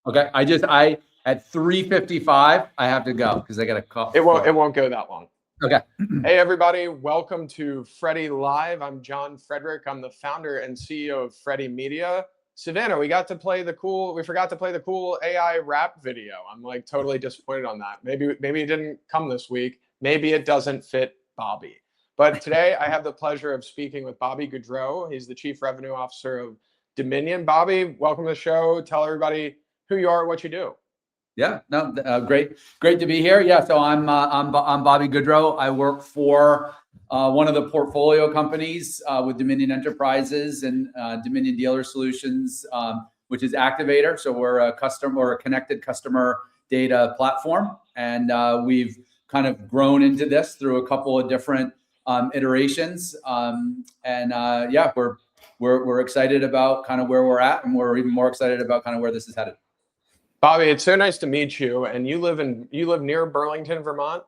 Okay. I at 3:55, I have to go because I got a call. It won't go that long. Okay. Hey everybody, welcome to Freddie Live. I'm John Frederick. I'm the founder and CEO of Freddie Media. Savannah, we forgot to play the cool AI rap video. I'm like totally disappointed on that. Maybe it didn't come this week. Maybe it doesn't fit Bobby. But today I have the pleasure of speaking with Bobby Gaudreau. He's the Chief Revenue Officer of Dominion. Bobby, welcome to the show. Tell everybody who you are, what you do. Yeah, no, great to be here. Yeah, so I'm Bobby Gaudreau. I work for one of the portfolio companies with Dominion Enterprises and Dominion Dealer Solutions, which is Activator. So we're a connected customer data platform, and we've kind of grown into this through a couple of different iterations. Yeah, we're excited about kind of where we're at, and we're even more excited about kind of where this is headed. Bobby, it's so nice to meet you. And you live near Burlington, Vermont?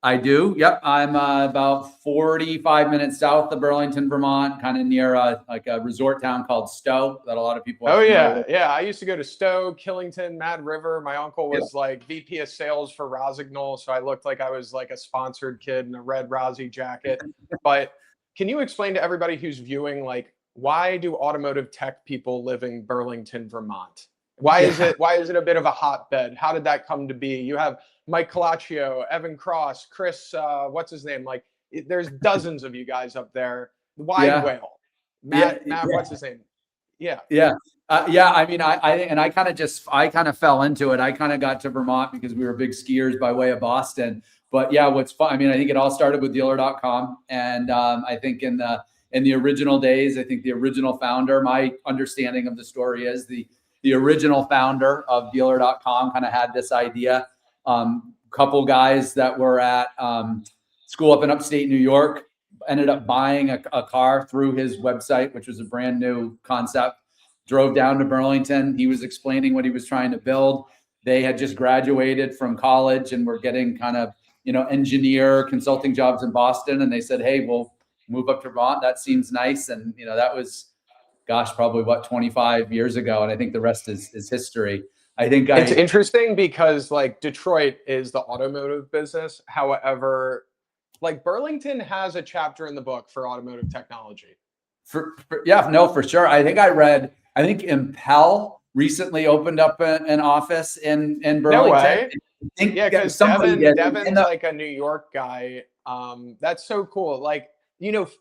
I do. Yep. I'm about 45 minutes south of Burlington, Vermont, kind of near like a resort town called Stowe that a lot of people. Oh yeah, yeah. I used to go to Stowe, Killington, Mad River. My uncle was like VP of sales for Rossignol, so I looked like I was like a sponsored kid in a red Rossi jacket. But can you explain to everybody who's viewing, like, why do automotive tech people live in Burlington, Vermont? Why is it a bit of a hotbed? How did that come to be? You have Mike Colaccio, Evan Cross, Chris, what's his name? Like, there's dozens of you guys up there. Wide Whale, Matt, what's his name? Yeah. I mean, I kind of fell into it. I kind of got to Vermont because we were big skiers by way of Boston. But yeah, what's fun? I mean, I think it all started with Dealer.com, and I think in the original days, I think the original founder, my understanding of the story is the original founder of Dealer.com kind of had this idea. Couple guys that were at school up in upstate New York ended up buying a car through his website, which was a brand new concept. Drove down to Burlington. He was explaining what he was trying to build. They had just graduated from college and were getting kind of, engineer consulting jobs in Boston. And they said, hey, we'll move up to Vermont. That seems nice. And, that was, probably 25 years ago. And I think the rest is history. It's interesting because like Detroit is the automotive business. However, like Burlington has a chapter in the book for automotive technology. For sure. I think Impel recently opened up an office in Burlington. No way. Yeah, because Devin's like a New York guy. That's so cool. Like,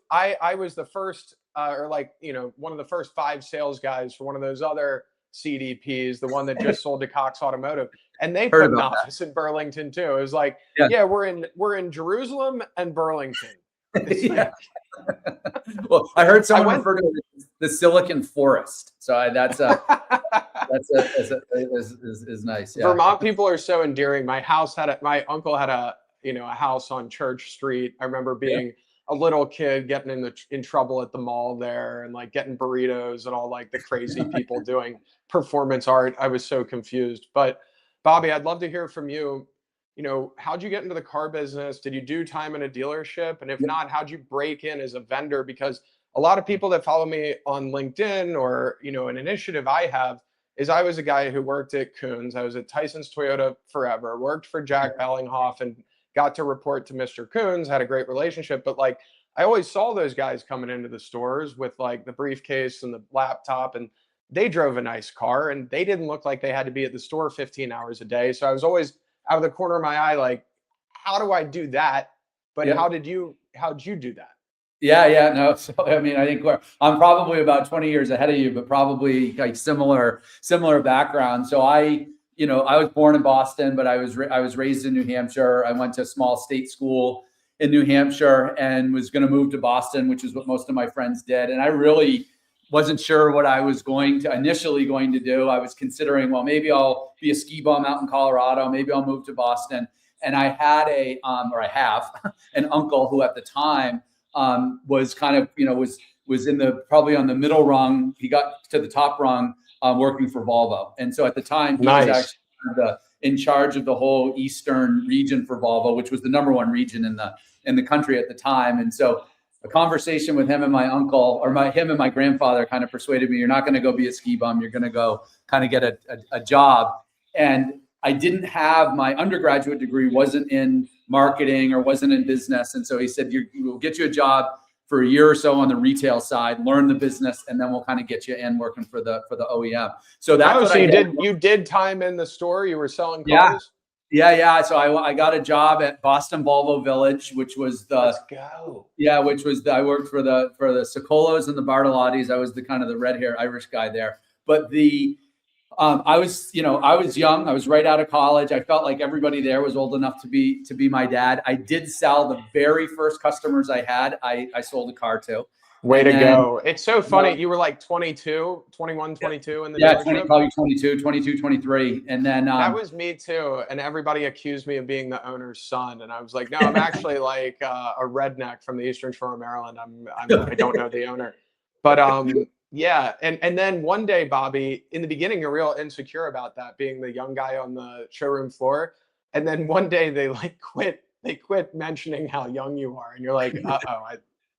I was the first one of the first 5 sales guys for one of those other CDPs, the one that just sold to Cox Automotive, and they put an office in Burlington too. It was like, we're in Jerusalem and Burlington. Well, I heard someone refer to it as the Silicon Forest, so that's nice. Yeah. Vermont people are so endearing. My uncle had a house on Church Street. I remember being a little kid getting in trouble at the mall there and like getting burritos and all like the crazy people doing performance art. I was so confused. But Bobby, I'd love to hear from you. How'd you get into the car business? Did you do time in a dealership? And if not, how'd you break in as a vendor? Because a lot of people that follow me on LinkedIn or, an initiative I have is I was a guy who worked at Koons. I was at Tyson's Toyota forever, worked for Jack Bellinghoff and got to report to Mr. Koons, had a great relationship. But like, I always saw those guys coming into the stores with like the briefcase and the laptop, and they drove a nice car and they didn't look like they had to be at the store 15 hours a day. So I was always out of the corner of my eye, like, how do I do that? But how'd you do that? No. So, I mean, I think I'm probably about 20 years ahead of you, but probably like similar background. So I was born in Boston, but I was raised in New Hampshire. I went to a small state school in New Hampshire and was going to move to Boston, which is what most of my friends did. And I really wasn't sure what I was initially going to do. I was considering, well, maybe I'll be a ski bum out in Colorado. Maybe I'll move to Boston. And I had I have an uncle who at the time was kind of, was probably on the middle rung. He got to the top rung working for Volvo. And so at the time, he was actually in charge of the whole Eastern region for Volvo, which was the #1 region in the country at the time. And so a conversation with him and my uncle, or him and my grandfather kind of persuaded me, you're not going to go be a ski bum. You're going to go kind of get a job. And I didn't have, my undergraduate degree wasn't in marketing or wasn't in business. And so he said, we'll get you a job for a year or so on the retail side, learn the business, and then we'll kind of get you in working for the OEM. So that's what so you did time in the store. You were selling cars. Yeah. So I got a job at Boston Volvo Village, which was Let's go. Yeah, I worked for the Socolos and the Bartolottis. I was the kind of the red hair Irish guy there. But I was young. I was right out of college. I felt like everybody there was old enough to be my dad. I did sell the very first customers I had. I sold a car to. Way to go. It's so funny. You were like 22, 21, 22 in the dealership? Probably 22, 23. And then that was me too. And everybody accused me of being the owner's son. And I was like, no, I'm actually like a redneck from the Eastern Shore of Maryland. I don't know the owner. But yeah. And then one day, Bobby, in the beginning, you're real insecure about that, being the young guy on the showroom floor. And then one day they quit mentioning how young you are. And you're like,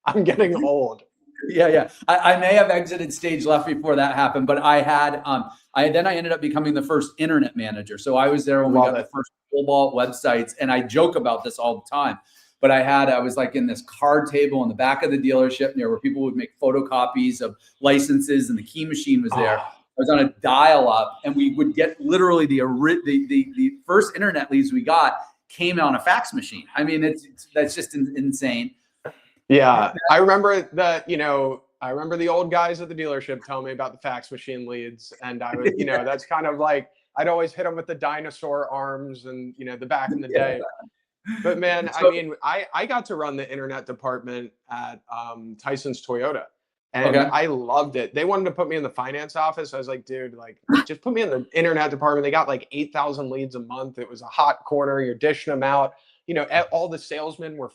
I'm getting old. Yeah. I may have exited stage left before that happened, but I had, I ended up becoming the first internet manager. So I was there when we got the first Cobalt websites, and I joke about this all the time, but I was like in this card table in the back of the dealership near where people would make photocopies of licenses, and the key machine was there. I was on a dial up, and we would get literally the first internet leads we got came on a fax machine. I mean, that's just insane. Yeah, I remember that. I remember the old guys at the dealership telling me about the fax machine leads, and I was, that's kind of like I'd always hit them with the dinosaur arms, and the back in the day. But man, I mean, I got to run the internet department at Tyson's Toyota, and I loved it. They wanted to put me in the finance office. I was like, dude, like just put me in the internet department. They got like 8,000 leads a month. It was a hot corner. You're dishing them out. All the salesmen were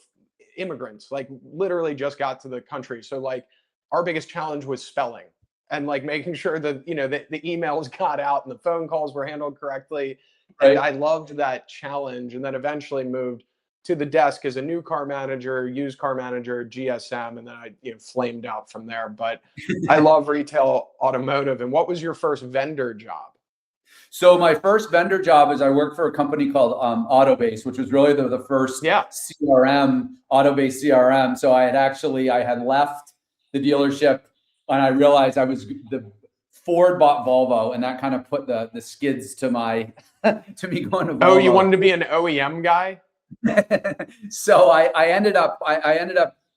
immigrants, like literally just got to the country. So like our biggest challenge was spelling and like making sure that the emails got out and the phone calls were handled correctly. And I loved that challenge, and then eventually moved to the desk as a new car manager, used car manager, GSM, and then I flamed out from there. But I love retail automotive. And what was your first vendor job? So my first vendor job is I worked for a company called Autobase, which was really the first CRM, Autobase CRM. So I had left the dealership, and I realized the Ford bought Volvo, and that kind of put the skids to me going to Volvo. Oh, you wanted to be an OEM guy? So I ended up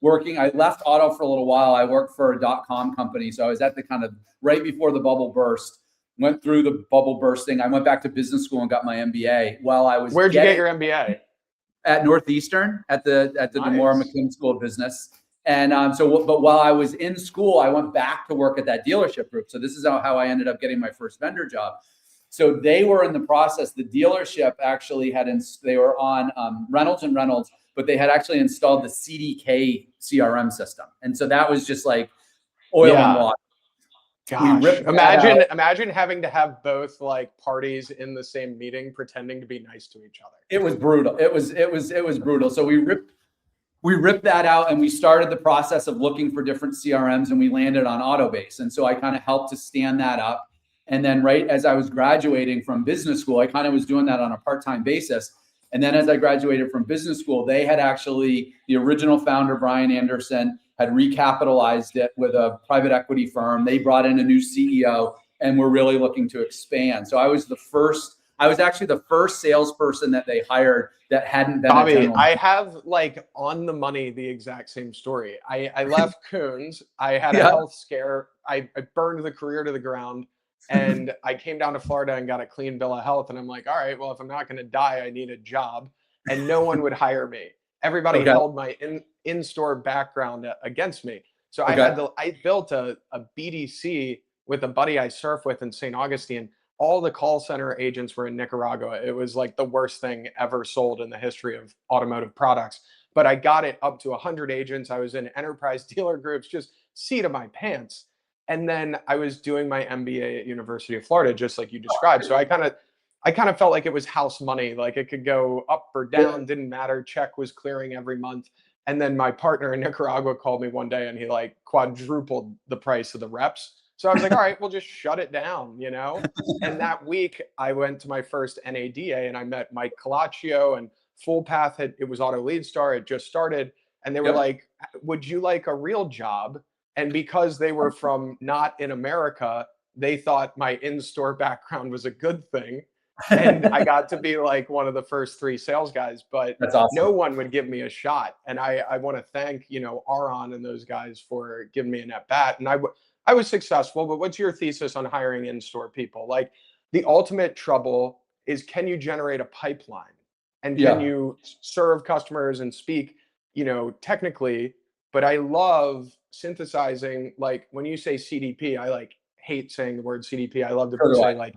working. I left auto for a little while. I worked for a .com company. So I was at the kind of right before the bubble burst. Went through the bubble bursting. I went back to business school and got my MBA while I was. Where'd you get your MBA? At Northeastern, at the DeMora McKim School of Business. And but while I was in school, I went back to work at that dealership group. So this is how I ended up getting my first vendor job. So they were in the process. The dealership actually they were on Reynolds, but they had actually installed the CDK CRM system. And so that was just like oil and water. Gosh, imagine having to have both like parties in the same meeting pretending to be nice to each other. It was brutal. It was brutal. So we ripped that out, and we started the process of looking for different CRMs, and we landed on Autobase. And so I kind of helped to stand that up. And then right as I was graduating from business school, I kind of was doing that on a part-time basis. And then as I graduated from business school, they had actually, the original founder, Brian Anderson, had recapitalized it with a private equity firm. They brought in a new CEO, and we're really looking to expand. So I was actually the first salesperson that they hired that hadn't been. Bobby, I have like on the money the exact same story. I left Coons. I had a health scare. I burned the career to the ground, and I came down to Florida and got a clean bill of health. And I'm like, all right, well, if I'm not going to die, I need a job. And no one would hire me. Everybody held my in-store background against me. So I built a BDC with a buddy I surf with in St. Augustine. All the call center agents were in Nicaragua. It was like the worst thing ever sold in the history of automotive products. But I got it up to 100 agents. I was in enterprise dealer groups, just seat of my pants. And then I was doing my MBA at University of Florida, just like you described. So I kind of felt like it was house money. Like it could go up or down, didn't matter. Check was clearing every month. And then my partner in Nicaragua called me one day and he like quadrupled the price of the reps. So I was like, all right, we'll just shut it down, you know? And that week I went to my first NADA and I met Mike Colaccio and Full Path it was Auto Lead Star, it just started. And they were Yep. like, would you like a real job? And because they were from not in America, they thought my in-store background was a good thing. And I got to be like one of the first 3 sales guys, but That's awesome. no one would give me a shot. And I want to thank, you know, Aaron and those guys for giving me an at bat. And I was successful, but what's your thesis on hiring in-store people? Like the ultimate trouble is, can you generate a pipeline and can Yeah. you serve customers and speak, you know, technically? But I love synthesizing, like when you say CDP, I like hate saying the word CDP. I love to So do say I. like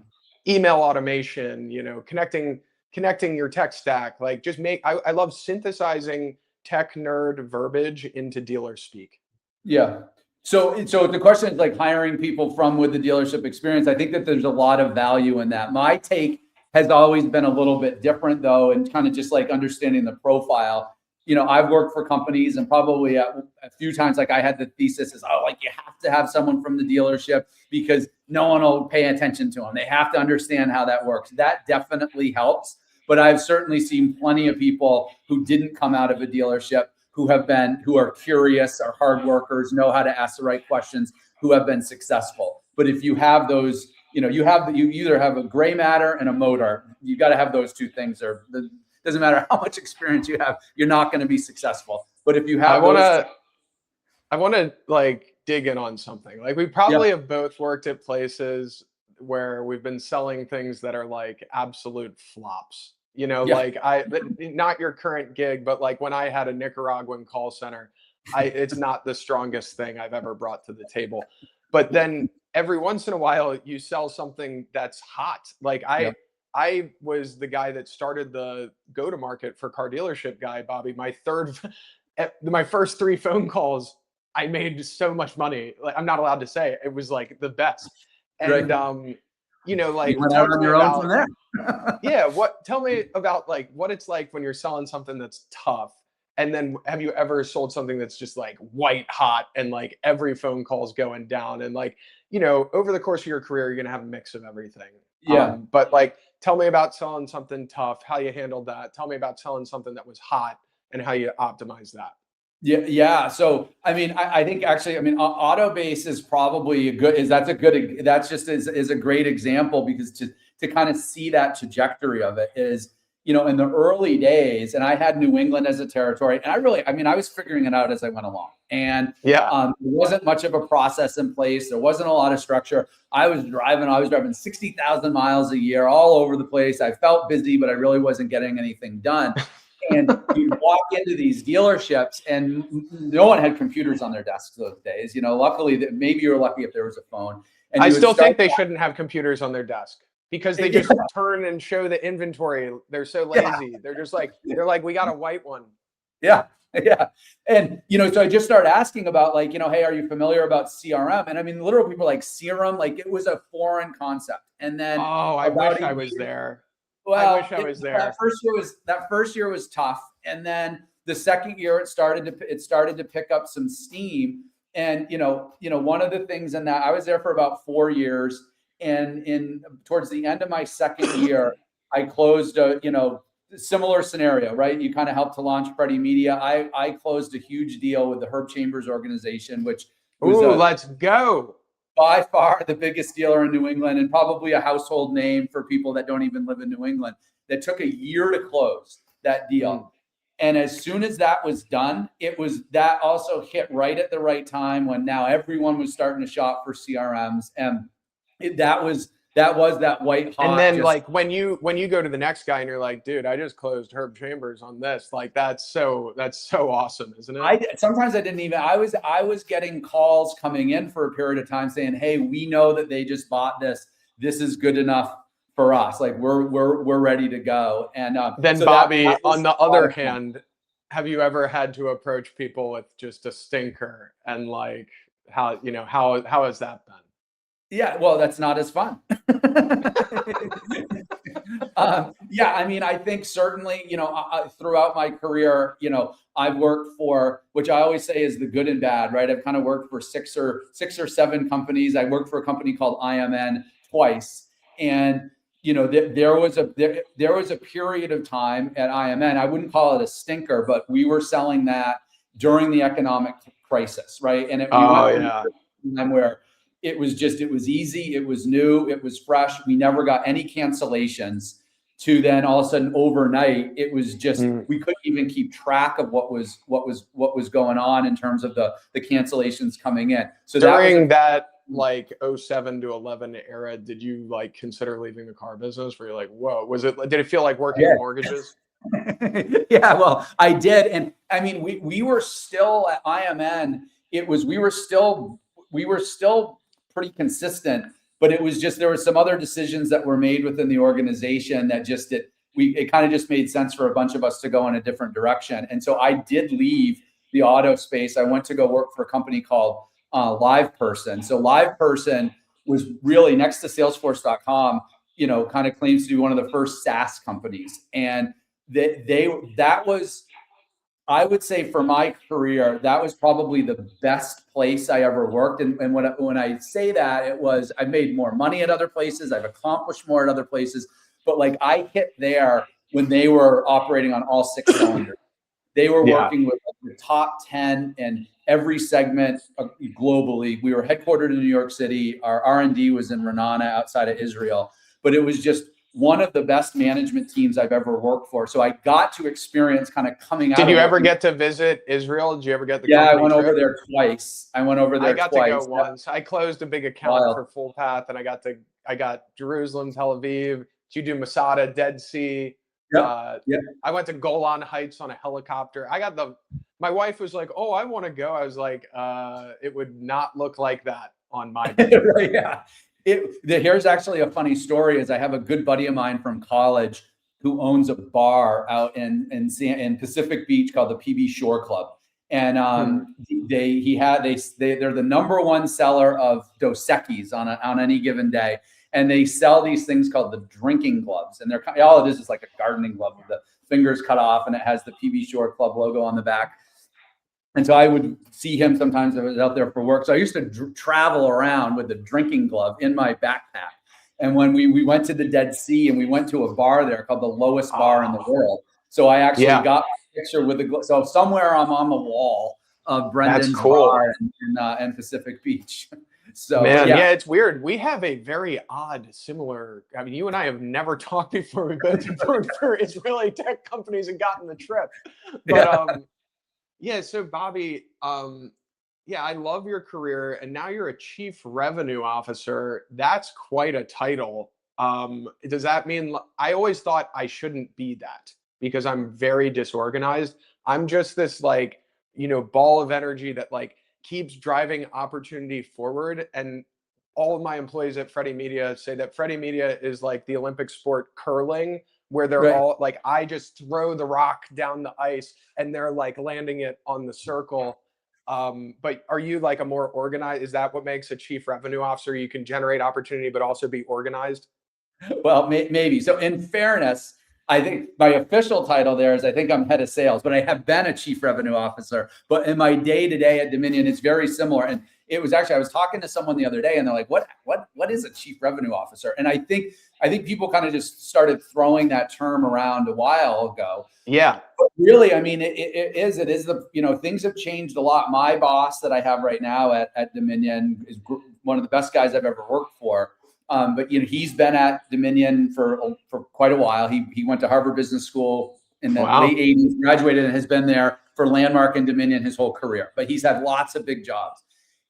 email automation, you know, connecting your tech stack. Like just I love synthesizing tech nerd verbiage into dealer speak. Yeah. So the question is like hiring people from with the dealership experience. I think that there's a lot of value in that. My take has always been a little bit different though, and kind of just like understanding the profile. You know, I've worked for companies and probably a few times, like I had the thesis is, oh, like you have to have someone from the dealership because no one will pay attention to them. They have to understand how that works. That definitely helps. But I've certainly seen plenty of people who didn't come out of a dealership who are curious, are hard workers, know how to ask the right questions, who have been successful. But if you have those, you know, you either have a gray matter and a motor. You got to have those two things. Doesn't matter how much experience you have, you're not going to be successful. But if you have I want to like dig in on something. Like we probably have both worked at places where we've been selling things that are like absolute flops. You know, like not your current gig, but like when I had a Nicaraguan call center, it's not the strongest thing I've ever brought to the table. But then every once in a while you sell something that's hot. Like I was the guy that started the go-to-market for Car Dealership Guy, Bobby. My first 3 phone calls, I made so much money. Like I'm not allowed to say it was like the best. And you know, like you went out on your own from there. Yeah, tell me about like what it's like when you're selling something that's tough. And then have you ever sold something that's just like white hot and like every phone call's going down and like, you know, over the course of your career you're going to have a mix of everything. Yeah. But like tell me about selling something tough, how you handled that. Tell me about selling something that was hot and how you optimize that. Yeah. So, I mean, I think actually, I mean, Autobase is probably that's a great example because to kind of see that trajectory of it is, you know, in the early days, and I had New England as a territory, and I was figuring it out as I went along, and there wasn't much of a process in place. There wasn't a lot of structure. I was driving 60,000 miles a year all over the place. I felt busy, but I really wasn't getting anything done. And you walk into these dealerships and no one had computers on their desks those days. You know, luckily maybe you were lucky if there was a phone. And I still think they shouldn't have computers on their desk because they just turn and show the inventory. They're so lazy. Yeah. They're like, we got a white one. Yeah. Yeah. And, you know, so I just started asking about like, you know, hey, are you familiar about CRM? And I mean, literal people like CRM, like it was a foreign concept. And then, I wish I was there. Well, I wish I was there. That first year was tough, and then the second year it started to pick up some steam. And you know, one of the things in that I was there for about 4 years, and towards the end of my second year, I closed a similar scenario, right? You kind of helped to launch Freddie Media. I closed a huge deal with the Herb Chambers organization, which was let's go. By far the biggest dealer in New England and probably a household name for people that don't even live in New England, that took a year to close that deal. And as soon as that was done, that also hit right at the right time when now everyone was starting to shop for CRMs. And that was that white hot. And then like when you go to the next guy and you're like, dude, I just closed Herb Chambers on this. Like that's so awesome, isn't it? Sometimes I didn't even. I was getting calls coming in for a period of time saying, hey, we know that they just bought this. This is good enough for us. Like we're ready to go. And then so Bobby, on the other hand, have you ever had to approach people with just a stinker and like how has that been? Yeah, well, that's not as fun. Yeah, I mean, I think certainly, throughout my career, I've worked for, which I always say is the good and bad, right? I've kind of worked for six or seven companies. I worked for a company called IMN twice, and there was a period of time at IMN. I wouldn't call it a stinker, but we were selling that during the economic crisis, right? And we Oh went through yeah. a time where it was easy, it was new, it was fresh. We never got any cancellations, to then all of a sudden overnight it was just we couldn't even keep track of what was going on in terms of the cancellations coming in. So during that like 07 to 11 era, did you like consider leaving the car business? Were you like, whoa, did it feel like working in mortgages? Yeah, well, I did. And I mean, we were still at IMN. We were still pretty consistent, but it was just, there were some other decisions that were made within the organization that just, it kind of just made sense for a bunch of us to go in a different direction. And so I did leave the auto space. I went to go work for a company called Live Person. So Live Person was really, next to Salesforce.com, kind of claims to be one of the first SaaS companies. And that was, I would say, for my career, that was probably the best place I ever worked. And when I say that, it was, I made more money at other places, I've accomplished more at other places, but like I hit there when they were operating on all six cylinders. They were working with the top 10 in every segment globally. We were headquartered in New York City. Our R&D was in Renana outside of Israel, but it was just one of the best management teams I've ever worked for. So I got to experience kind of coming out. Did you ever get to visit Israel? Did you ever get the Yeah, I company went trip? over there twice. I got to go once. I closed a big account for Full Path, and I got Jerusalem, Tel Aviv. Did you do Masada, Dead Sea? Yep. I went to Golan Heights on a helicopter. My wife was like, "Oh, I want to go." I was like, "It would not look like that on my." Right, yeah. Here's actually a funny story. Is I have a good buddy of mine from college who owns a bar out in Pacific Beach called the PB Shore Club, and they're the number one seller of Dos Equis on any given day, and they sell these things called the drinking gloves, and all it is like a gardening glove with the fingers cut off, and it has the PB Shore Club logo on the back. And so I would see him sometimes if I was out there for work. So I used to travel around with the drinking glove in my backpack. And when we went to the Dead Sea, and we went to a bar there called the Lowest Bar in the World. So I actually got a picture with the glove. So somewhere I'm on the wall of Brendan's bar in Pacific Beach. So man, yeah, it's weird. We have a very odd, similar. I mean, you and I have never talked before. We've both worked for Israeli tech companies and gotten the trip. But yeah, so Bobby, I love your career, and now you're a chief revenue officer. That's quite a title. Does that mean, I always thought I shouldn't be that because I'm very disorganized. I'm just this like, ball of energy that like keeps driving opportunity forward. And all of my employees at Freddie Media say that Freddie Media is like the Olympic sport curling, where they're all like, I just throw the rock down the ice and they're like landing it on the circle. But are you like a more organized? Is that what makes a chief revenue officer? You can generate opportunity, but also be organized? Well, maybe. So in fairness, I think my official title there is, I think I'm head of sales, but I have been a chief revenue officer. But in my day-to-day at Dominion, it's very similar. And it was actually, I was talking to someone the other day, and they're like, what is a chief revenue officer? And I think people kind of just started throwing that term around a while ago. Yeah. But really, I mean, it is the, things have changed a lot. My boss that I have right now at Dominion is one of the best guys I've ever worked for. But he's been at Dominion for quite a while. He went to Harvard Business School in the late 80s, graduated, and has been there for Landmark and Dominion his whole career. But he's had lots of big jobs.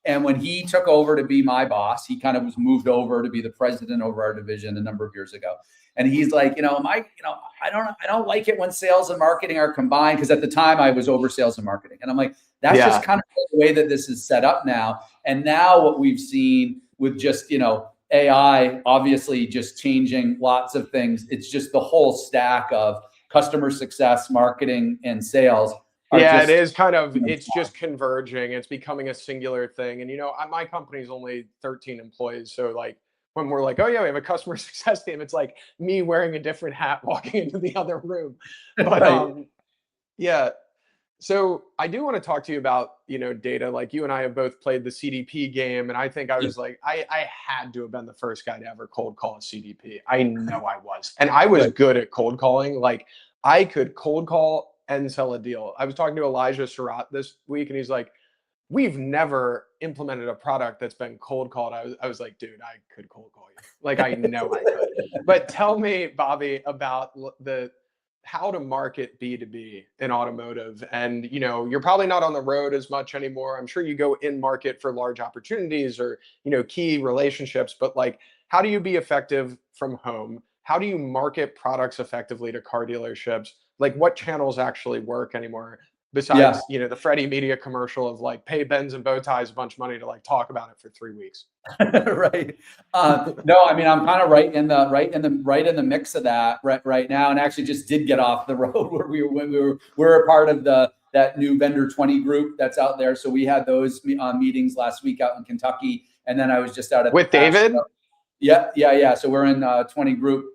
And when he took over to be my boss, he kind of was moved over to be the president over our division a number of years ago. And he's like, I don't like it when sales and marketing are combined, because at the time I was over sales and marketing. And I'm like, that's just kind of the way that this is set up now. And now what we've seen with just, AI obviously just changing lots of things. It's just the whole stack of customer success, marketing, and sales. It is kind of, it's just converging. It's becoming a singular thing. And, my company's only 13 employees. So like when we're like, oh yeah, we have a customer success team, it's like me wearing a different hat walking into the other room. But Right. yeah. So I do want to talk to you about, data. Like you and I have both played the CDP game, and I think I Yeah. was like, I had to have been the first guy to ever cold call a CDP. I know I was, and I was Good. good at cold calling. Like I could cold call and sell a deal. I was talking to Elijah Surratt this week, and he's like, we've never implemented a product that's been cold called. I was like, dude, I could cold call you. Like I know I could. But tell me, Bobby, about the how to market B2B in automotive. And you're probably not on the road as much anymore. I'm sure you go in market for large opportunities or, key relationships, but like how do you be effective from home? How do you market products effectively to car dealerships? Like what channels actually work anymore? Yeah. Besides, the Freddie Media commercial of like pay Benz and bow ties a bunch of money to like talk about it for 3 weeks. Right. No, I mean, I'm kind of right in the mix of that right now, and actually just did get off the road where we're a part of that new vendor 20 group that's out there. So we had those meetings last week out in Kentucky, and then I was just out at With the Pash. David? Yeah. So we're in 20 group.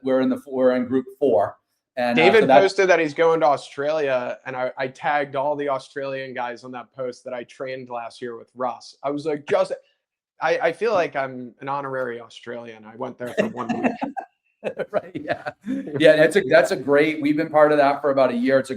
We're in group 4. And David so that's posted that he's going to Australia, and I tagged all the Australian guys on that post that I trained last year with Russ. I was like, I feel like I'm an honorary Australian. I went there for 1 week. Right. Yeah. That's a great. We've been part of that for about a year. It's a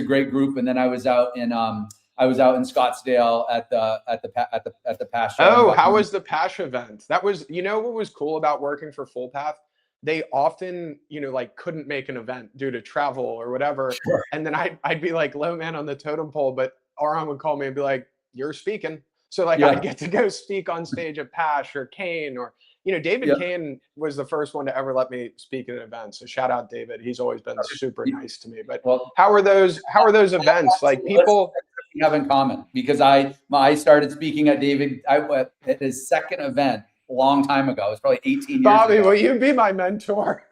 great group. And then I was out in Scottsdale at the Pash show. Oh, how was the Pash event? That was, what was cool about working for Full Path? They often, like couldn't make an event due to travel or whatever. Sure. And then I'd be like low man on the totem pole, but Aron would call me and be like, you're speaking. So like Yeah. I'd get to go speak on stage at Pash or Kane or, David Yeah. Kane was the first one to ever let me speak at an event. So shout out David. He's always been super nice to me. But Well, how are those events? Like people we have in common, because I started speaking at at his second event a long time ago. It was probably 18 years Bobby, ago. will you be my mentor?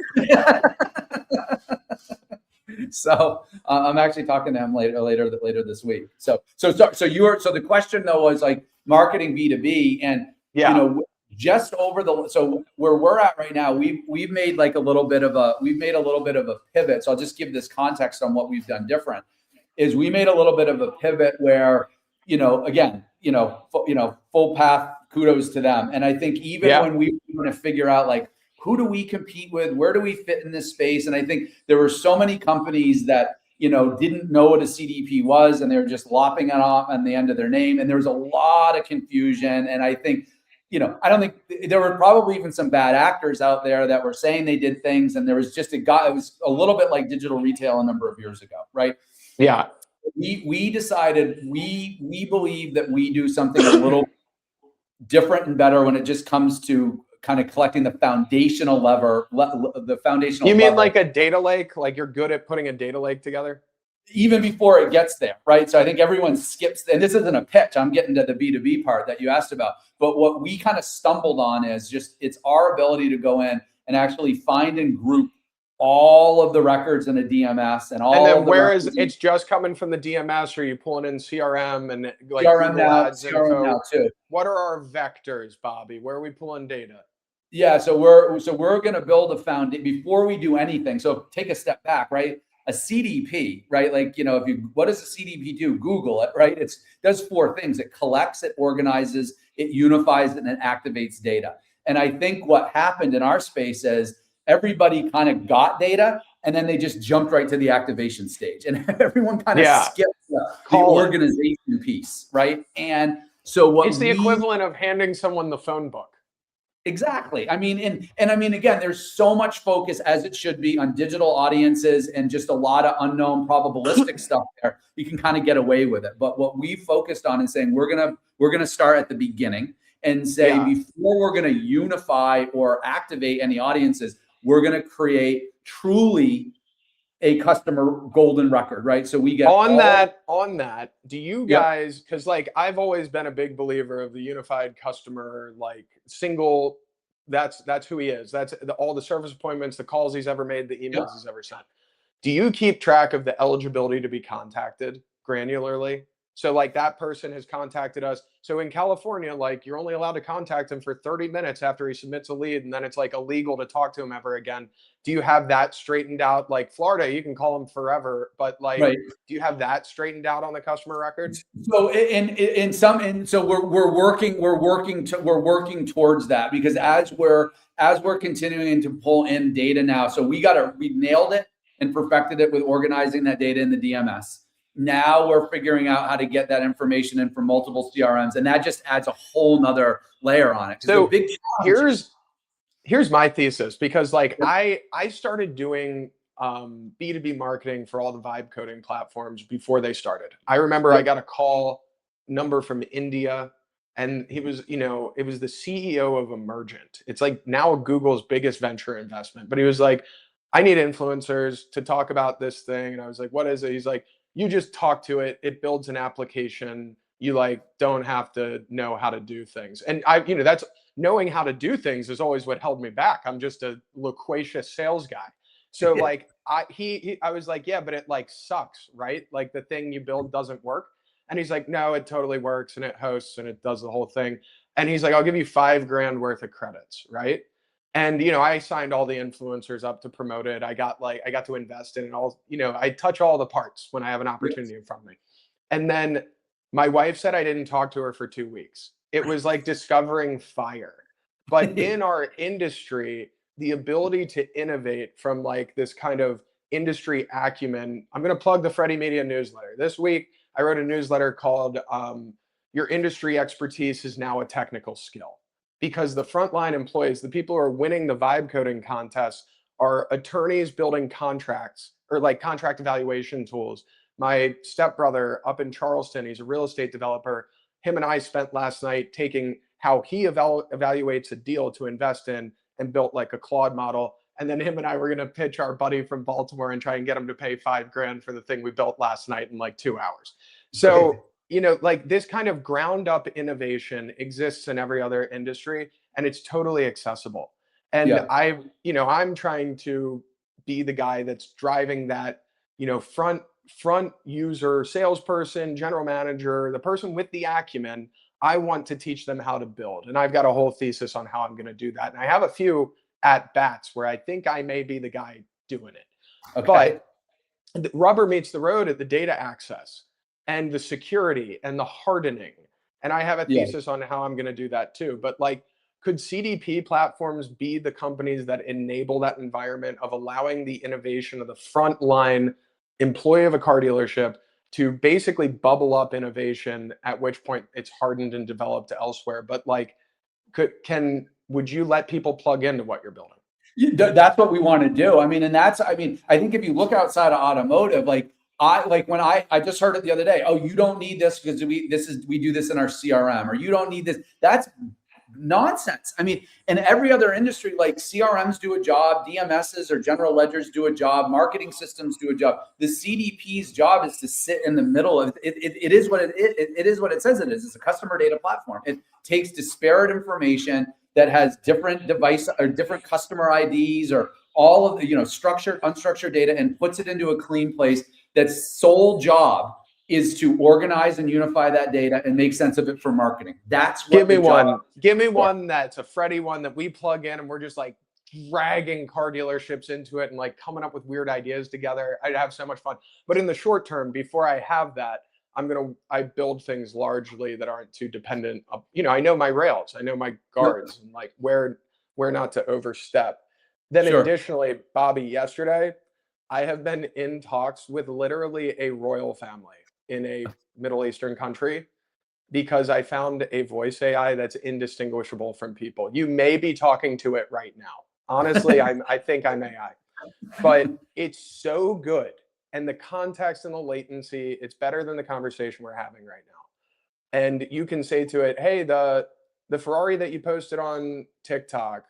So I'm actually talking to him later this week. So the question though was like marketing B2B, and Yeah. just over so where we're at right now, we've made a little bit of a pivot. So I'll just give this context on what we've done different. Is we made a little bit of a pivot where, again, Full Path, kudos to them. And I think even when we want to figure out like, who do we compete with? Where do we fit in this space? And I think there were so many companies that, didn't know what a CDP was, and they were just lopping it off on the end of their name. And there was a lot of confusion. And I think, I don't think there were probably even some bad actors out there that were saying they did things. And there was just it was a little bit like digital retail a number of years ago, right? Yeah. We decided we believe that we do something a little different and better when it just comes to kind of collecting the foundational You mean like a data lake? Like you're good at putting a data lake together? Even before it gets there, right? So I think everyone skips, and this isn't a pitch, I'm getting to the B2B part that you asked about. But what we kind of stumbled on is it's our ability to go in and actually find and group all of the records in a DMS and all. And then where is it's just coming from the DMS, or are you pulling in CRM and like CRM now too? What are our vectors, Bobby? Where are we pulling data? Yeah, so we're going to build a foundation before we do anything. So take a step back, right? A CDP, right? Like, what does a CDP do? Google it, right? It does 4 things. It collects, it organizes, it unifies, and it activates data. And I think what happened in our space is everybody kind of got data, and then they just jumped right to the activation stage, and everyone kind of skipped the organization piece, right? And so it's the equivalent of handing someone the phone book. Exactly. I mean, and I mean, again, there's so much focus, as it should be, on digital audiences and just a lot of unknown probabilistic stuff there. You can kind of get away with it. But what we focused on is saying we're gonna start at the beginning and say before we're gonna unify or activate any audiences, we're gonna create truly a customer golden record, right? So we get on that. Do you guys, because like I've always been a big believer of the unified customer, like single. That's who he is. That's all the service appointments, the calls he's ever made, the emails he's ever sent. Do you keep track of the eligibility to be contacted granularly? So like that person has contacted us. So in California, like you're only allowed to contact him for 30 minutes after he submits a lead, and then it's like illegal to talk to him ever again. Do you have that straightened out? Like Florida, you can call him forever, but like, Right. do you have that straightened out on the customer record? So so we're working towards that, because as we're continuing to pull in data now, so we nailed it and perfected it with organizing that data in the DMS. Now we're figuring out how to get that information in from multiple CRMs, and that just adds a whole nother layer on it. So the big here's my thesis, because like I started doing B2B marketing for all the vibe coding platforms before they started. I remember I got a call number from India, and he was, it was the CEO of Emergent. It's like now Google's biggest venture investment. But he was like, I need influencers to talk about this thing. And I was like, what is it? He's like, you just talk to it. It builds an application. You like don't have to know how to do things. And that's knowing how to do things is always what held me back. I'm just a loquacious sales guy. So like I was like, yeah, but it like sucks, right? Like the thing you build doesn't work. And he's like, no, it totally works, and it hosts and it does the whole thing. And he's like, I'll give you $5,000 worth of credits, right? And I signed all the influencers up to promote it. I got to invest in it all. I touch all the parts when I have an opportunity in front of me. And then my wife said I didn't talk to her for 2 weeks. It was like discovering fire. But in our industry, the ability to innovate from like this kind of industry acumen. I'm going to plug the Freddie Media newsletter. This week, I wrote a newsletter called Your Industry Expertise is Now a Technical Skill. Because the frontline employees, the people who are winning the vibe coding contests, are attorneys building contracts or like contract evaluation tools. My stepbrother up in Charleston, he's a real estate developer. Him and I spent last night taking how he evaluates a deal to invest in and built like a Claude model. And then him and I were going to pitch our buddy from Baltimore and try and get him to pay $5,000 for the thing we built last night in like 2 hours. So, like this kind of ground up innovation exists in every other industry, and it's totally accessible. And I'm trying to be the guy that's driving that, front user, salesperson, general manager, the person with the acumen. I want to teach them how to build. And I've got a whole thesis on how I'm going to do that. And I have a few at bats where I think I may be the guy doing it. Okay. But the rubber meets the road at the data access and the security and the hardening. And I have a thesis on how I'm going to do that too. But like, could CDP platforms be the companies that enable that environment of allowing the innovation of the frontline employee of a car dealership to basically bubble up innovation, at which point it's hardened and developed elsewhere? But like, would you let people plug into what you're building? That's what we want to do. I think if you look outside of automotive, I just heard it the other day. Oh, you don't need this because we do this in our CRM, or you don't need this. That's nonsense. In every other industry, like CRMs do a job, DMSs or general ledgers do a job, marketing systems do a job. The CDP's job is to sit in the middle of it. It is what it is what it says it is. It's a customer data platform. It takes disparate information that has different device or different customer IDs or all of the structured, unstructured data, and puts it into a clean place. That's sole job is to organize and unify that data and make sense of it for marketing. That's what give me one that's a Freddie one that we plug in and we're just like dragging car dealerships into it and like coming up with weird ideas together. I'd have so much fun. But in the short term, before I have that, I build things largely that aren't too dependent of, I know my rails, I know my guards, and like where not to overstep. Then additionally, Bobby, yesterday, I have been in talks with literally a royal family in a Middle Eastern country because I found a voice AI that's indistinguishable from people. You may be talking to it right now. Honestly, I think I'm AI, but it's so good. And the context and the latency, it's better than the conversation we're having right now. And you can say to it, hey, the Ferrari that you posted on TikTok,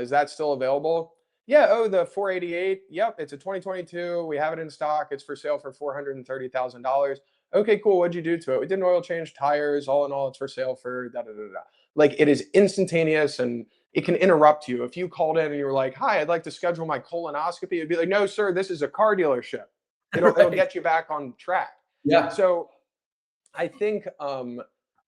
is that still available? Yeah, the 488. Yep, it's a 2022. We have it in stock. It's for sale for $430,000. Okay, cool. What'd you do to it? We did an oil change, tires. All in all, it's for sale for da da da da. Like it is instantaneous, and it can interrupt you. If you called in and you were like, "Hi, I'd like to schedule my colonoscopy," it'd be like, "No, sir, this is a car dealership." It'll get you back on track. Yeah. So I think I'm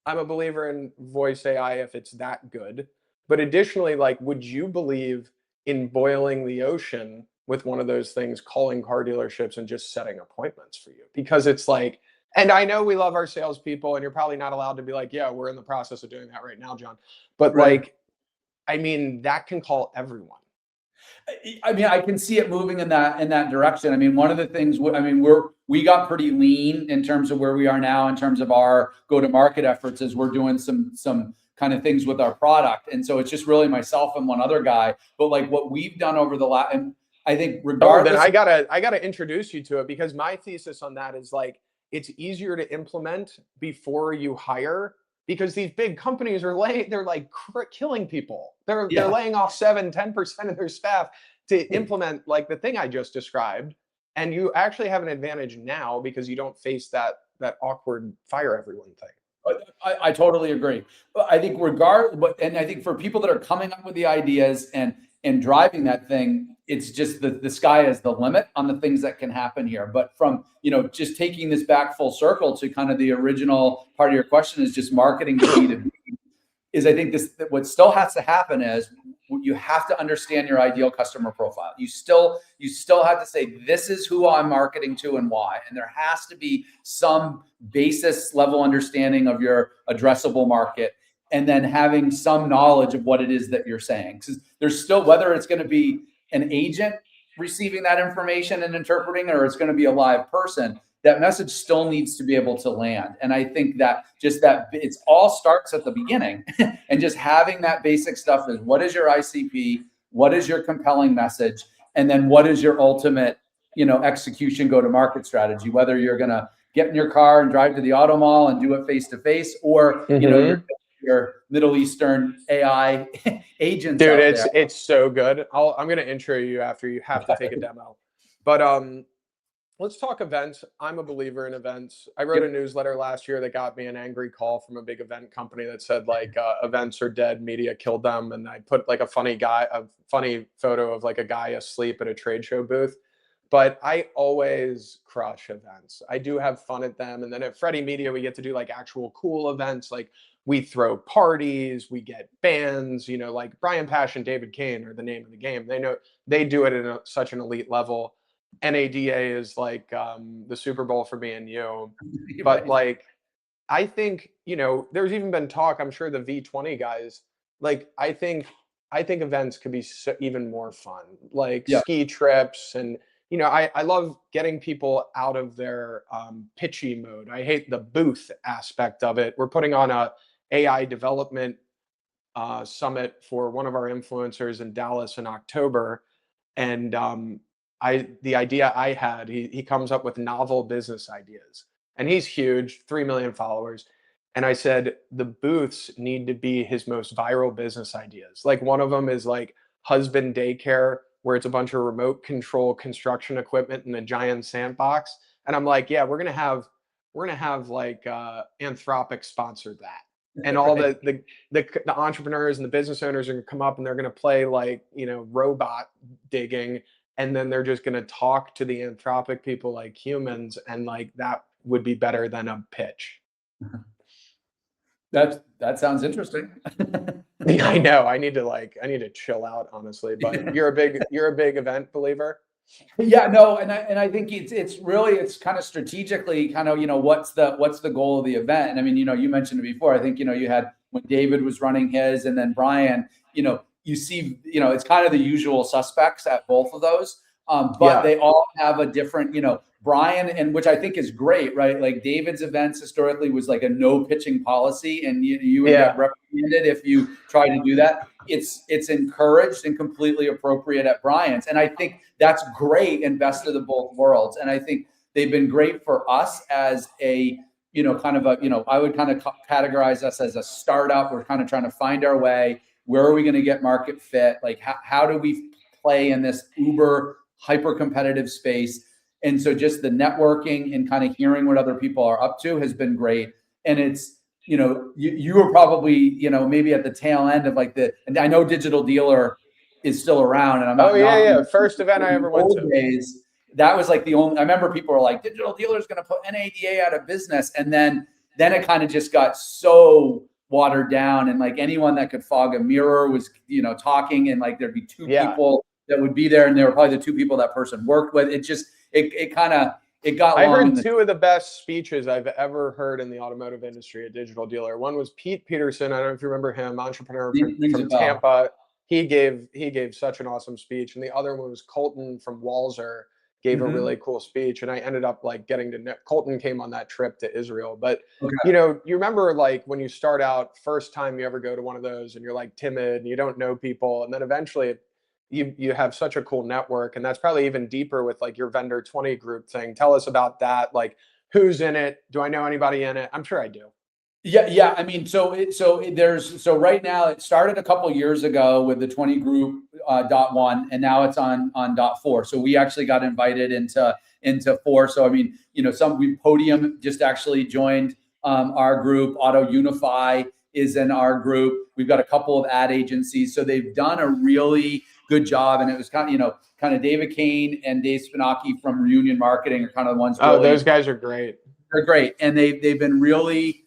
a believer in voice AI if it's that good. But additionally, like, would you believe in boiling the ocean with one of those things, calling car dealerships and just setting appointments for you? Because it's like, and I know we love our salespeople, and you're probably not allowed to be like, yeah, we're in the process of doing that right now, John. But Right. like, I mean, that can call everyone. I mean, I can see it moving in that direction. I mean, one of the things, I mean, we got pretty lean in terms of where we are now in terms of our go-to-market efforts as we're doing some kind of things with our product. And so it's just really myself and one other guy. But like what we've done over the last, and I think Oh, then regardless, I gotta introduce you to it, because my thesis on that is like it's easier to implement before you hire, because these big companies are they're like killing people. They're yeah, laying off 7-10% of their staff to implement like the thing I just described. And you actually have an advantage now because you don't face that awkward fire everyone thing. I totally agree. But I think and I think for people that are coming up with the ideas and driving that thing, it's just the sky is the limit on the things that can happen here. But from just taking this back full circle to kind of the original part of your question is just marketing to B2B, is I think what still has to happen is you have to understand your ideal customer profile. You still have to say, this is who I'm marketing to and why. And there has to be some basis level understanding of your addressable market, and then having some knowledge of what it is that you're saying. Because there's still, whether it's going to be an agent receiving that information and interpreting, or it's going to be a live person, that message still needs to be able to land. And I think that it's all starts at the beginning and just having that basic stuff is, what is your ICP? What is your compelling message? And then what is your ultimate, execution go-to-market strategy, whether you're going to get in your car and drive to the auto mall and do it face to face, or, your Middle Eastern AI agents. Dude, out there. it's so good. I'm gonna intro you after you have to take a demo. But let's talk events. I'm a believer in events. I wrote a newsletter last year that got me an angry call from a big event company that said like events are dead, media killed them, and I put like a funny photo of like a guy asleep at a trade show booth. But I always crush events. I do have fun at them. And then at Freddie Media, we get to do like actual cool events. Like we throw parties, we get bands, like Brian Pash and David Kane are the name of the game. They do it at such an elite level. NADA is like the Super Bowl for me and you. But like, I think, there's even been talk, I'm sure the V20 guys, like, I think events could be even more fun, like ski trips. And I love getting people out of their pitchy mode. I hate the booth aspect of it. We're putting on a AI development summit for one of our influencers in Dallas in October. And the idea I had, he comes up with novel business ideas, and he's huge, 3 million followers. And I said, the booths need to be his most viral business ideas. Like one of them is like husband daycare, where it's a bunch of remote control construction equipment in a giant sandbox. And I'm like, yeah, we're gonna have like Anthropic sponsor that. And all the entrepreneurs and the business owners are gonna come up and they're gonna play like, robot digging. And then they're just gonna talk to the Anthropic people like humans. And like, that would be better than a pitch. That sounds interesting. I know. I need to chill out, honestly. But you're a big event believer. Yeah, no, and I think it's really, it's kind of strategically kind of, what's the goal of the event. And I mean, you mentioned it before. I think, you had when David was running his, and then Brian, you see, it's kind of the usual suspects at both of those. But they all have a different, Brian, and which I think is great, right? Like David's events historically was like a no pitching policy, and you would get reprimanded if you try to do that. It's encouraged and completely appropriate at Brian's, and I think that's great and best of the both worlds. And I think they've been great for us as a kind of a I would kind of categorize us as a startup. We're kind of trying to find our way. Where are we going to get market fit? Like how do we play in this uber hyper competitive space? And so just the networking and kind of hearing what other people are up to has been great. And it's, you were probably, maybe at the tail end of like and I know Digital Dealer is still around, and I'm not. First event I ever went to. Days, that was like the only, I remember people were like, Digital Dealer is going to put NADA out of business. And then then it kind of just got so watered down, and like anyone that could fog a mirror was, talking, and like there'd be two people that would be there, and they were probably the two people that person worked with. It just, it kind of, it got I long. heard two of the best speeches I've ever heard in the automotive industry at Digital Dealer. One was Pete Peterson. I don't know if you remember him, entrepreneur from Tampa. He gave such an awesome speech. And the other one was Colton from Walzer, gave a really cool speech. And I ended up like getting to know Colton. Came on that trip to Israel. But you remember like when you start out, first time you ever go to one of those and you're like timid and you don't know people, and then eventually you have such a cool network, and that's probably even deeper with like your vendor 20 group thing. Tell us about that. Like, who's in it? Do I know anybody in it? I'm sure I do. Yeah. I mean, so right now it started a couple years ago with the 20 group .1, and now it's on .4. So we actually got invited into 4. So I mean, Podium just actually joined our group. Auto Unify is in our group. We've got a couple of ad agencies, so they've done a really good job. And it was kind of David Kane and Dave Spinaki from Reunion Marketing are kind of the ones. Oh, those guys are great. They're great, and they've been really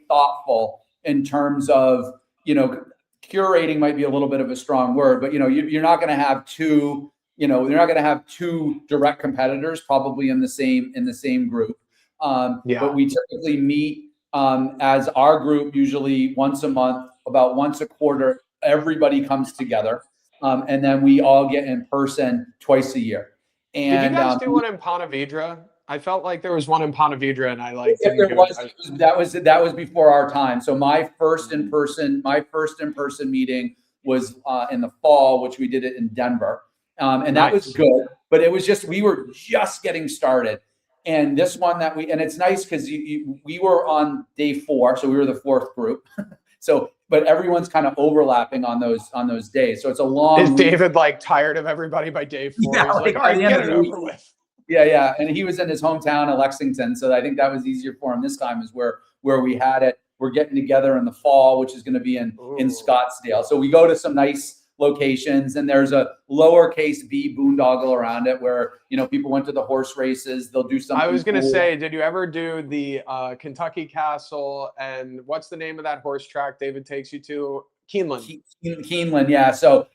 thoughtful in terms of, curating might be a little bit of a strong word, but you're not going to have two, they're not going to have two direct competitors probably in the same group. But we typically meet as our group usually once a month, about once a quarter. Everybody comes together, and then we all get in person twice a year. And did you guys do one in Ponte Vedra? I felt like there was one in Ponte Vedra, and I like that was before our time. So my first in person meeting was in the fall, which we did it in Denver, and that was good. But it was just, we were just getting started. And this one and it's nice because we were on day 4, so we were the 4th group. So, but everyone's kind of overlapping on those days. So it's a long. Is David like tired of everybody by day 4? Yeah, he's like, all right, get it over with. Yeah. And he was in his hometown of Lexington. So I think that was easier for him this time, is where we had it. We're getting together in the fall, which is going to be in Scottsdale. So we go to some nice locations, and there's a lowercase b boondoggle around it where, people went to the horse races. They'll do something. I was going to say, did you ever do the Kentucky Castle, and what's the name of that horse track David takes you to? Keeneland. Keeneland. Yeah. So,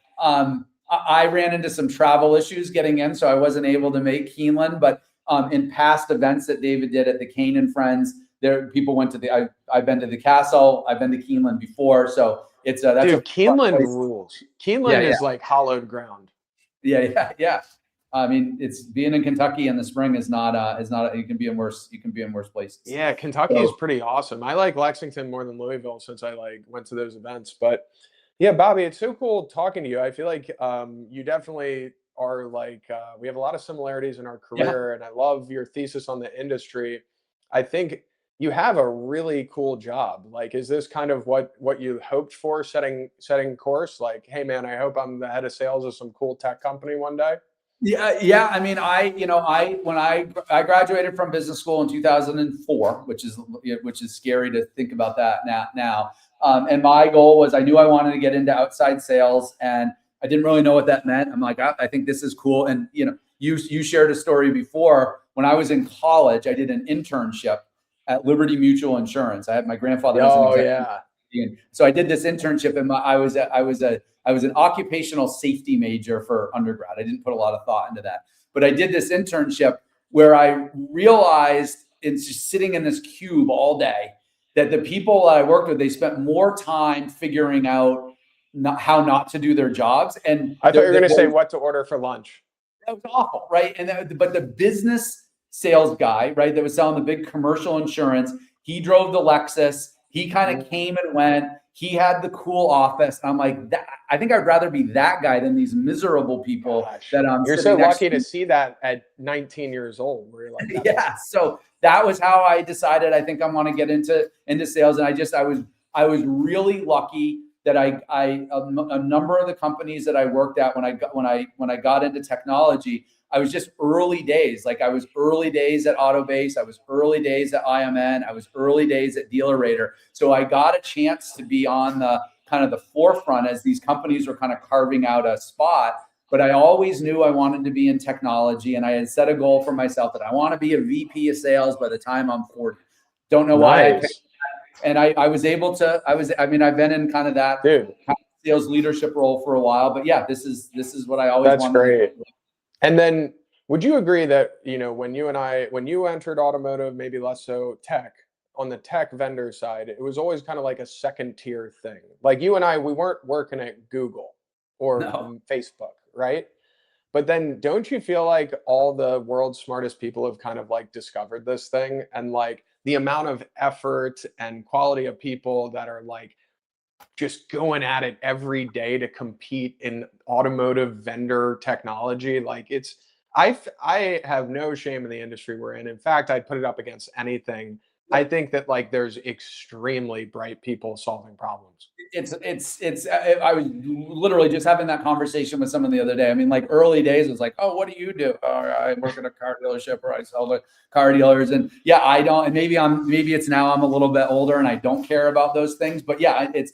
I ran into some travel issues getting in, so I wasn't able to make Keeneland. But in past events that David did at the Kane and Friends, people went to I've been to the Castle, I've been to Keeneland before, so it's Keeneland rules. Keeneland is like hallowed ground. Yeah. I mean, it's being in Kentucky in the spring is not you can be in worse places. Yeah, Kentucky is pretty awesome. I like Lexington more than Louisville since I went to those events, but. Yeah, Bobby, it's so cool talking to you. I feel like you definitely are we have a lot of similarities in our career, and I love your thesis on the industry. I think you have a really cool job. Like, is this kind of what you hoped for, setting course? Like, hey man, I hope I'm the head of sales of some cool tech company one day. Yeah. I mean, when I graduated from business school in 2004, which is scary to think about that now. And my goal was, I knew I wanted to get into outside sales, and I didn't really know what that meant. I'm like, I think this is cool. And you shared a story before. When I was in college, I did an internship at Liberty Mutual Insurance. I had my grandfather. So I did this internship, and I was an occupational safety major for undergrad. I didn't put a lot of thought into that, but I did this internship where I realized, it's just sitting in this cube all day, that the people that I worked with, they spent more time figuring out how not to do their jobs. And I thought you were going to say what to order for lunch. That was awful, right? But the business sales guy, right, that was selling the big commercial insurance, he drove the Lexus. He kind of came and went. He had the cool office. I'm like, I think I'd rather be that guy than these miserable people that I'm. You're so lucky to see that at 19 years old, where you're like, yeah. So that was how I decided, I think I want to get into sales. And I was really lucky that a number of the companies that I worked at when I got into technology, I was just early days. Like, I was early days at Autobase. I was early days at IMN. I was early days at DealerRater. So I got a chance to be on the kind of the forefront as these companies were kind of carving out a spot. But I always knew I wanted to be in technology, and I had set a goal for myself that I want to be a VP of sales by the time I'm 40. Don't know why I picked, Nice. and I was able to, I mean, I've been in kind of that Dude, sales leadership role for a while, but yeah, this is what I always that's wanted to great. do. And then would you agree that, when you entered automotive, maybe less so tech, on the tech vendor side, it was always kind of like a second tier thing. Like you and I, we weren't working at Google or No. Facebook, right? But then don't you feel like all the world's smartest people have kind of like discovered this thing, and like the amount of effort and quality of people that are like just going at it every day to compete in automotive vendor technology. Like I have no shame in the industry we're in. In fact, I'd put it up against anything. I think that like there's extremely bright people solving problems. I was literally just having that conversation with someone the other day. I mean, like early days, it was like, oh, what do you do? Oh, I work at a car dealership, or I sell to car dealers. And yeah, I don't, and maybe it's now I'm a little bit older and I don't care about those things. But yeah, it's,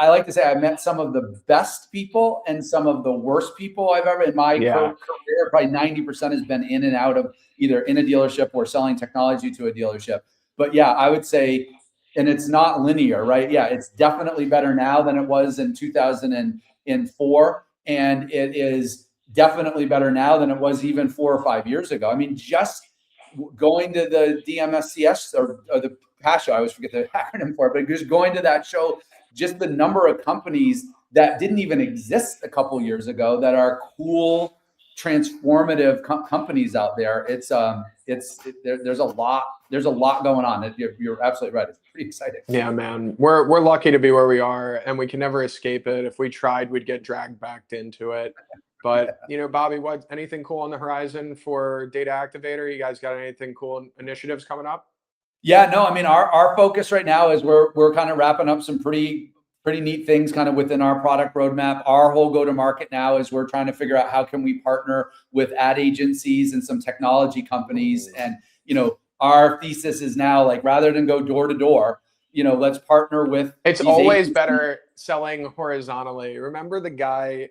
I like to say I met some of the best people and some of the worst people I've ever in my Yeah. career. Probably 90% has been in and out of either in a dealership or selling technology to a dealership. But yeah, I would say, and it's not linear, right? Yeah, it's definitely better now than it was in 2004. And it is definitely better now than it was even 4 or 5 years ago. I mean, just going to the DMSCS or the PAS show, I always forget the acronym for it, but just going to that show, just the number of companies that didn't even exist a couple years ago that are cool, transformative companies out there. There's a lot going on. You're absolutely right. It's pretty exciting. Yeah, man. We're lucky to be where we are, and we can never escape it. If we tried, we'd get dragged back into it. But Bobby, what anything cool on the horizon for Data Activator? You guys got anything cool initiatives coming up? Yeah, no, I mean our focus right now is we're kind of wrapping up some pretty neat things kind of within our product roadmap. Our whole go to market now is we're trying to figure out how can we partner with ad agencies and some technology companies. And our thesis is now, like, rather than go door to door, let's partner with It's these always agencies. better selling horizontally. Remember the guy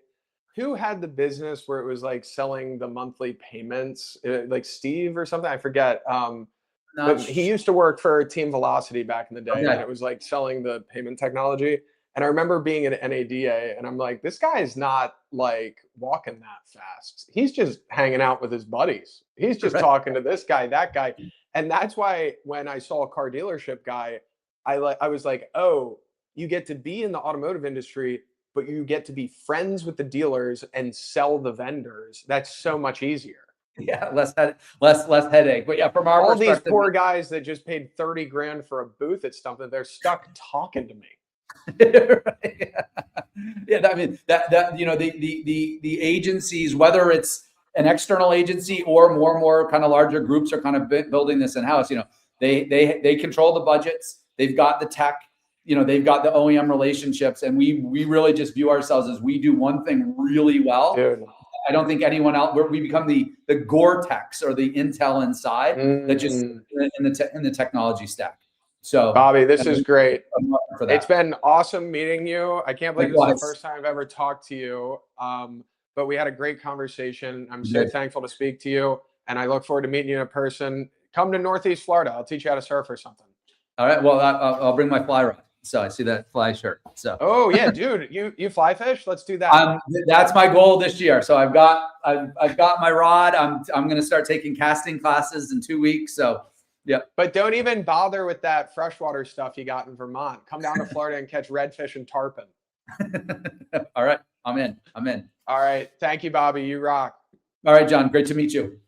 who had the business where it was like selling the monthly payments, like Steve or something? I forget. But he used to work for Team Velocity back in the day, and it was like selling the payment technology. And I remember being at NADA, and I'm like, this guy is not like walking that fast. He's just hanging out with his buddies. He's just talking to this guy, that guy. And that's why when I saw a car dealership guy, I was like, oh, you get to be in the automotive industry, but you get to be friends with the dealers and sell the vendors. That's so much easier. Yeah, less headache. But yeah, from our All these perspective, poor guys that just paid 30 grand for a booth at something, they're stuck talking to me. Right. Yeah, I mean that the agencies, whether it's an external agency or more kind of larger groups, are kind of building this in house. They control the budgets. They've got the tech. They've got the OEM relationships, and we really just view ourselves as we do one thing really well. Dude. I don't think anyone else. We become the Gore-Tex or the Intel inside that just in the technology stack. So, Bobby, this is great. For that. It's been awesome meeting you. I can't believe this is the Likewise. first time I've ever talked to you. But we had a great conversation. I'm so thankful to speak to you, and I look forward to meeting you in person. Come to Northeast Florida. I'll teach you how to surf or something. All right. Well, I'll bring my fly rod. So I see that fly shirt. So. Oh yeah, dude, you fly fish? Let's do that. That's my goal this year. So I've got my rod. I'm going to start taking casting classes in 2 weeks. So yeah. But don't even bother with that freshwater stuff you got in Vermont. Come down to Florida and catch redfish and tarpon. All right. I'm in. All right. Thank you, Bobby. You rock. All right, John. Great to meet you.